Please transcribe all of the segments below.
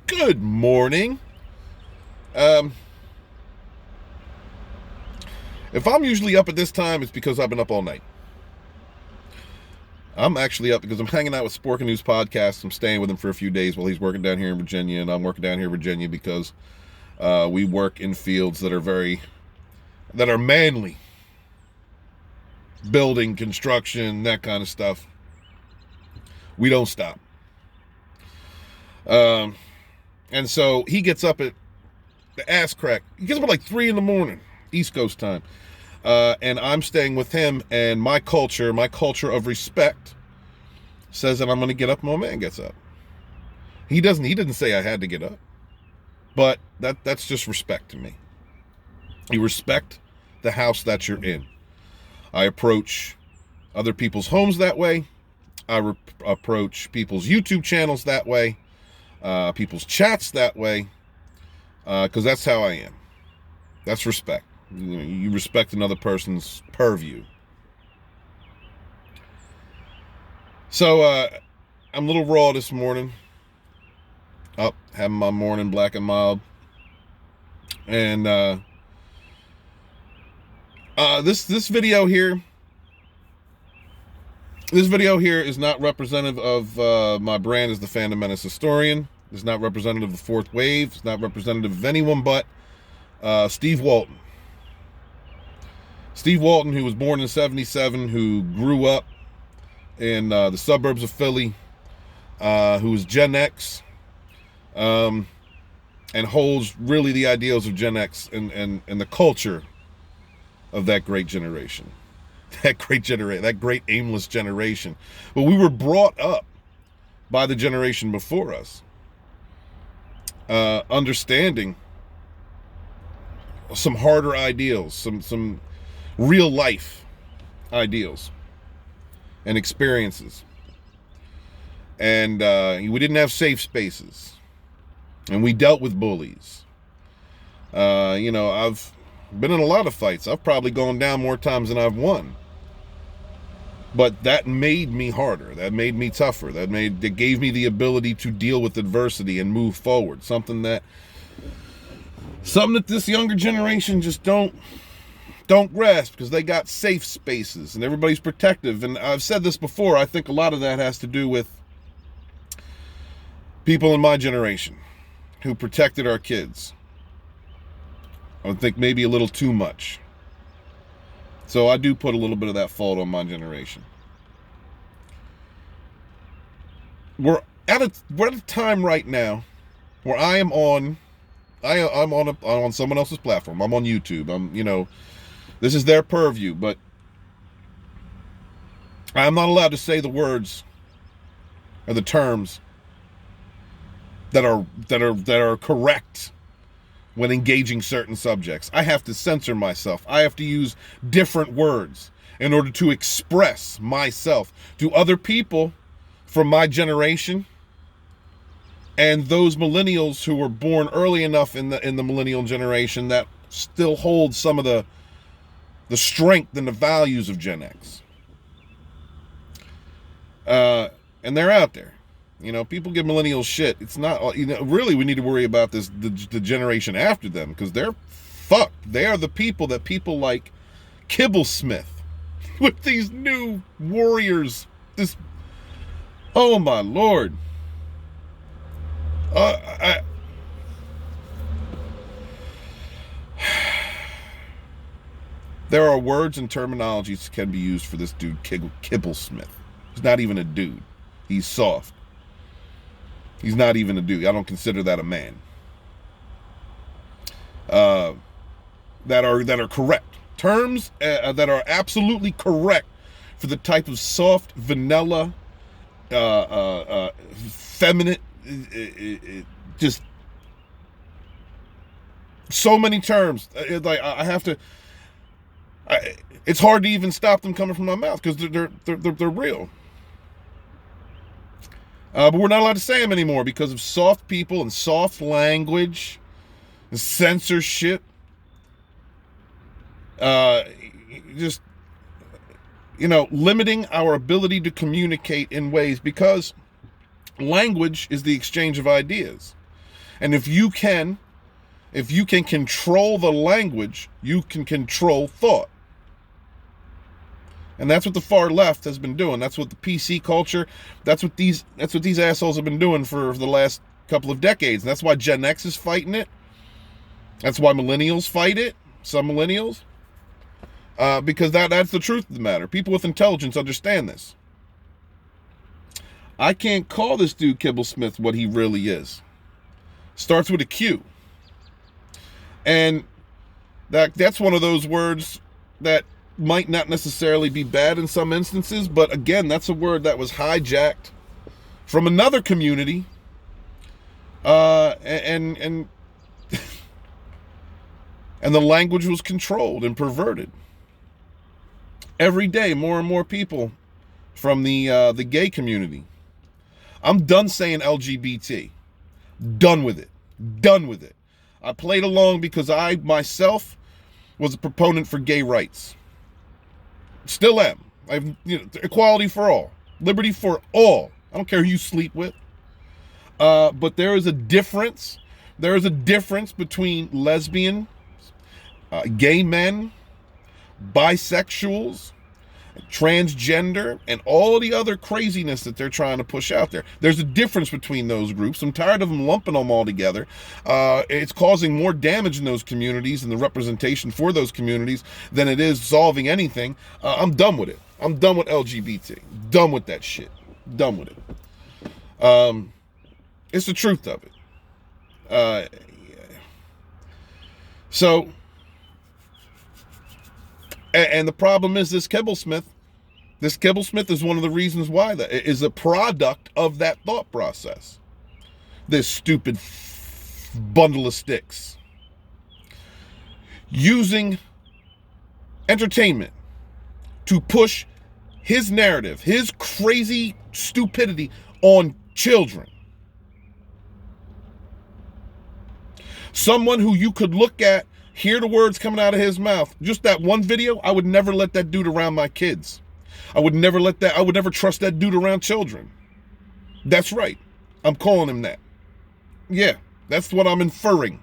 Good morning. Um, if I'm usually up at this time, it's because I've been up all night. I'm actually up because I'm hanging out with Spork News Podcast. I'm staying with him for a few days while he's working down here in Virginia, and I'm working down here in Virginia because we work in fields that are manly, building, construction, that kind of stuff. We don't stop. And so he gets up at the ass crack. He gets up at like 3 in the morning, East Coast time. And I'm staying with him, and my culture of respect says that I'm going to get up when my man gets up. He didn't say I had to get up, but that's just respect to me. You respect the house that you're in. I approach other people's homes that way. I approach people's YouTube channels that way, people's chats that way, because that's how I am. That's respect. You respect another person's purview. So I'm a little raw this morning. Up, having my morning black and mild. And this video here is not representative of my brand as the Fandom Menace historian. It's not representative of the fourth wave. It's not representative of anyone but Steve Walton. Steve Walton, who was born in '77, who grew up in the suburbs of Philly, who was Gen X, and holds really the ideals of Gen X and the culture of that great generation. That great aimless generation. But we were brought up by the generation before us, understanding some harder ideals, some real life ideals and experiences. And we didn't have safe spaces. And we dealt with bullies. I've been in a lot of fights. I've probably gone down more times than I've won. But that made me harder. That made me tougher. That gave me the ability to deal with adversity and move forward. Something that this younger generation just don't grasp, because they got safe spaces and everybody's protective. And I've said this before, I think a lot of that has to do with people in my generation who protected our kids. I think maybe a little too much. So I do put a little bit of that fault on my generation. We're at a time right now where I'm on someone else's platform. I'm on YouTube. This is their purview, but I'm not allowed to say the words or the terms that are correct when engaging certain subjects. I have to censor myself. I have to use different words in order to express myself to other people from my generation and those millennials who were born early enough in the millennial generation that still hold some of the strength and the values of Gen X. And they're out there. People give millennials shit. It's not, really we need to worry about the generation after them, because they're fucked. They are the people that people like Kibblesmith with these new warriors. Oh my Lord. There are words and terminologies that can be used for this dude, Kibblesmith. He's not even a dude. He's soft. He's not even a dude. I don't consider that a man. That are correct. Terms that are absolutely correct for the type of soft, vanilla, feminine, just so many terms. Like I have to. It's hard to even stop them coming from my mouth because they're real. But we're not allowed to say them anymore because of soft people and soft language and censorship. Just, limiting our ability to communicate in ways, because language is the exchange of ideas. And if you can control the language, you can control thought. And that's what the far left has been doing. That's what the PC culture, that's what these assholes have been doing for the last couple of decades. And that's why Gen X is fighting it. That's why millennials fight it. Some millennials. Because that's the truth of the matter. People with intelligence understand this. I can't call this dude Kibblesmith what he really is. Starts with a Q. And that's one of those words that might not necessarily be bad in some instances, but again, that's a word that was hijacked from another community, and and the language was controlled and perverted. Every day, more and more people from the gay community. I'm done saying LGBT. Done with it. Done with it. I played along because I myself was a proponent for gay rights. Still am. Equality for all, liberty for all. I don't care who you sleep with. But there is a difference. There is a difference between lesbian, gay men, bisexuals, transgender, and all the other craziness that they're trying to push out there. There's a difference between those groups. I'm tired of them lumping them all together. It's causing more damage in those communities and the representation for those communities than it is solving anything. I'm done with it. I'm done with LGBT. Done with that shit. Done with it. It's the truth of it. Yeah. So, and the problem is this Kibblesmith is one of the reasons why that is a product of that thought process. This stupid bundle of sticks. Using entertainment to push his narrative, his crazy stupidity on children. Someone who you could look at, hear the words coming out of his mouth. Just that one video, I would never let that dude around my kids. I would never trust that dude around children. That's right. I'm calling him that. Yeah, that's what I'm inferring.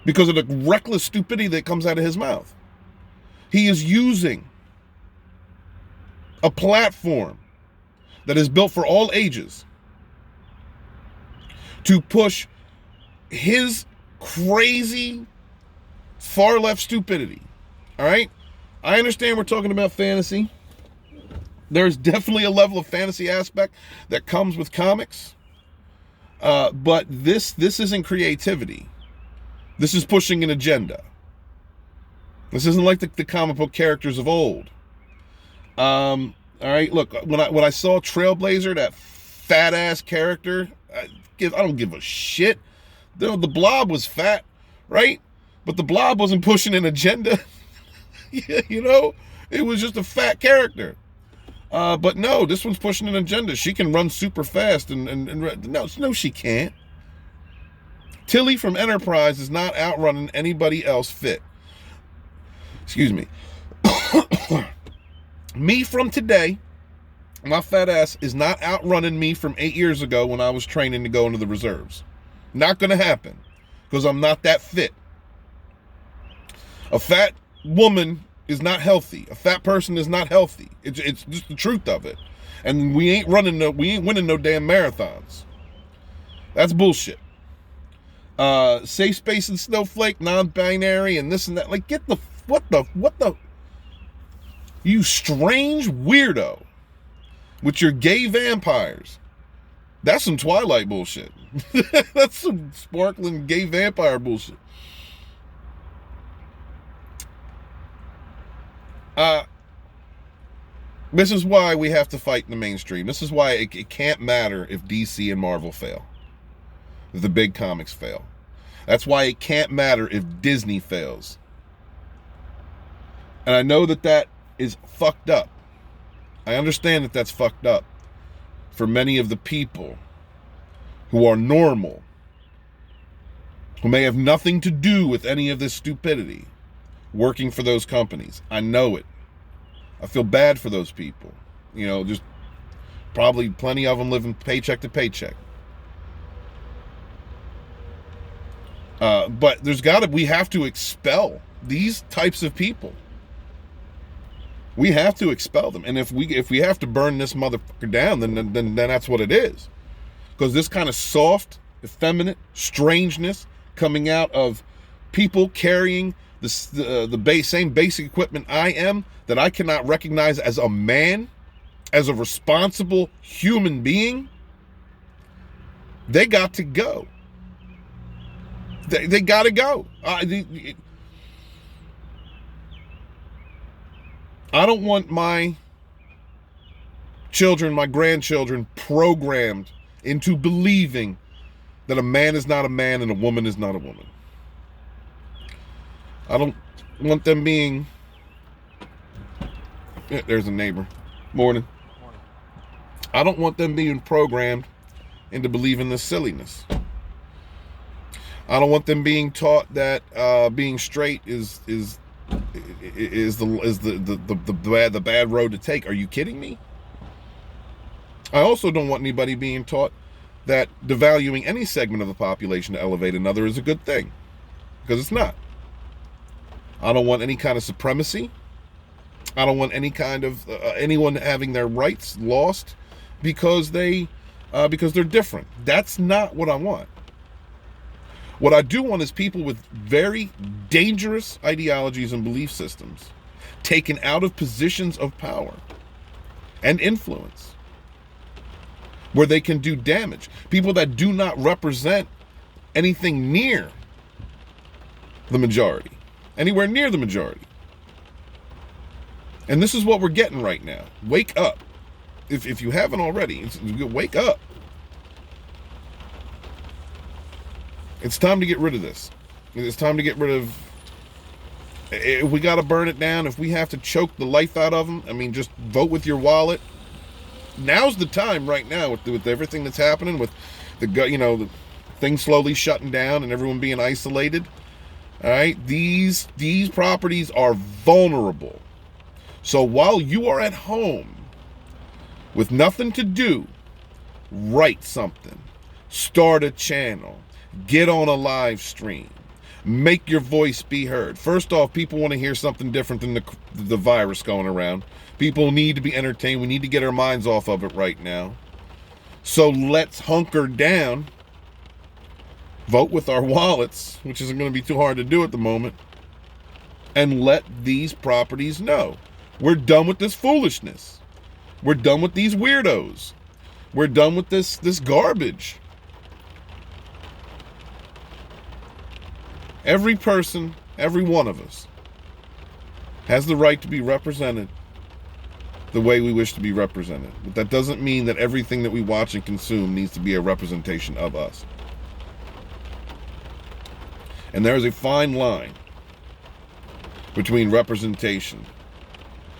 Because of the reckless stupidity that comes out of his mouth. He is using a platform that is built for all ages to push his crazy far left stupidity. All right? I understand we're talking about fantasy. There's definitely a level of fantasy aspect that comes with comics. But this isn't creativity. This is pushing an agenda. This isn't like the comic book characters of old. All right, look, when I saw Trailblazer, that fat ass character, I don't give a shit. The Blob was fat, right? But the Blob wasn't pushing an agenda. You know, it was just a fat character. But no, this one's pushing an agenda. She can run super fast and no, she can't. Tilly from Enterprise is not outrunning anybody else fit. Excuse me. Me from today, my fat ass is not outrunning me from 8 years ago when I was training to go into the reserves. Not gonna happen, because I'm not that fit. A fat woman is not healthy. A fat person is not healthy. It's just the truth of it. And we ain't winning no damn marathons. That's bullshit. Safe space and snowflake, non-binary, and this and that. Like, what the you strange weirdo with your gay vampires. That's some Twilight bullshit. That's some sparkling gay vampire bullshit. This is why we have to fight in the mainstream. This is why it can't matter if DC and Marvel fail. If the big comics fail. That's why it can't matter if Disney fails. And I know that is fucked up. I understand that that's fucked up for many of the people who are normal, who may have nothing to do with any of this stupidity, working for those companies. I know it. I feel bad for those people. You know, just probably plenty of them living paycheck to paycheck. But we have to expel these types of people. We have to expel them. And if we have to burn this motherfucker down, then that's what it is. Because this kind of soft, effeminate strangeness coming out of people carrying the same basic equipment I am, that I cannot recognize as a man, as a responsible human being, they got to go. They got to go. I don't want my children, my grandchildren, programmed into believing that a man is not a man and a woman is not a woman. I don't want them being... Yeah, there's a neighbor. Morning. I don't want them being programmed into believing this silliness. I don't want them being taught that being straight is the bad road to take. Are you kidding me? I also don't want anybody being taught that devaluing any segment of the population to elevate another is a good thing, because it's not. I don't want any kind of supremacy. I don't want any kind of anyone having their rights lost because they're different. That's not what I want. What I do want is people with very dangerous ideologies and belief systems taken out of positions of power and influence where they can do damage. People that do not represent anything near the majority, anywhere near the majority. And this is what we're getting right now. Wake up. If you haven't already, wake up. It's time to get rid of this. It's time to get rid of... If we got to burn it down, if we have to choke the life out of them, I mean, just vote with your wallet. Now's the time right now with everything that's happening, with the things slowly shutting down and everyone being isolated. All right, these properties are vulnerable. So while you are at home with nothing to do, write something, start a channel, get on a live stream, make your voice be heard. First off, people want to hear something different than the virus going around. People need to be entertained. We need to get our minds off of it right now. So let's hunker down, vote with our wallets, which isn't going to be too hard to do at the moment, and let these properties know. We're done with this foolishness. We're done with these weirdos. We're done with this garbage. Every person, every one of us, has the right to be represented the way we wish to be represented. But that doesn't mean that everything that we watch and consume needs to be a representation of us. And there is a fine line between representation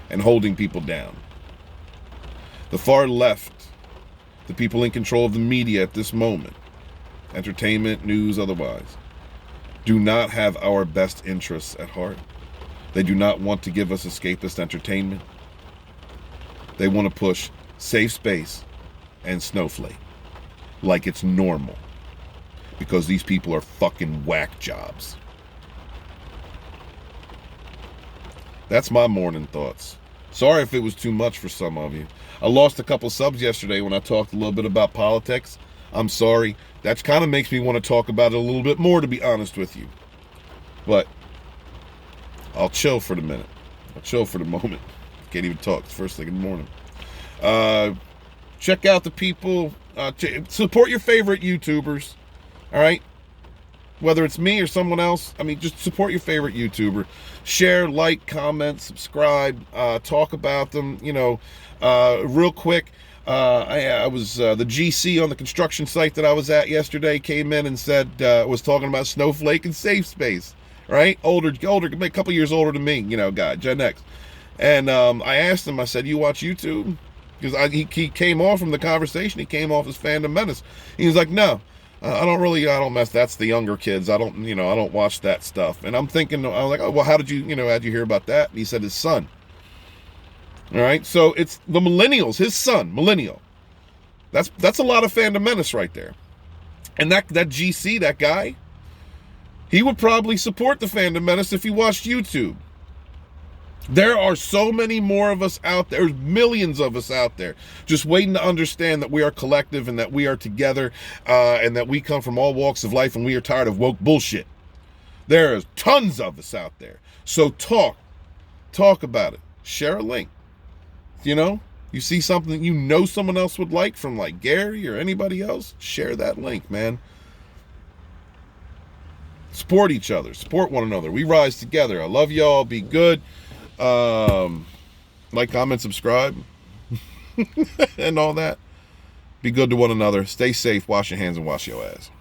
and holding people down. The far left, the people in control of the media at this moment, entertainment, news, otherwise, do not have our best interests at heart. They do not want to give us escapist entertainment. They want to push safe space and snowflake like it's normal, because these people are fucking whack jobs. That's my morning thoughts. Sorry if it was too much for some of you. I lost a couple subs yesterday when I talked a little bit about politics. I'm sorry. That kind of makes me want to talk about it a little bit more, to be honest with you. But I'll chill for the minute. I'll chill for the moment. Can't even talk. It's first thing in the morning. Check out the people. Support your favorite YouTubers. All right? Whether it's me or someone else, I mean, just support your favorite YouTuber. Share, like, comment, subscribe, talk about them. Real quick, I was the GC on the construction site that I was at yesterday came in and said, was talking about snowflake and safe space, right? Older, a couple years older than me, guy, Gen X. And I asked him, I said, you watch YouTube? Because he came off from the conversation, he came off as Fandom Menace. He was like, no. I don't mess. That's the younger kids. I don't watch that stuff. And I'm thinking, I was like, oh, well, how'd you hear about that? And he said his son. All right. So it's the millennials, his son, millennial. That's a lot of Fandom Menace right there. And that GC, that guy, He would probably support the Fandom Menace if he watched YouTube. There are so many more of us out there. There's millions of us out there just waiting to understand that we are collective and that we are together, and that we come from all walks of life and we are tired of woke bullshit. There are tons of us out there. So talk about it. Share a link. You know, you see something that you know someone else would like from like Gary or anybody else, share that link, man. Support each other. Support one another. We rise together. I love y'all. Be good. Like, comment, subscribe, and all that. Be good to one another. Stay safe. Wash your hands and wash your ass.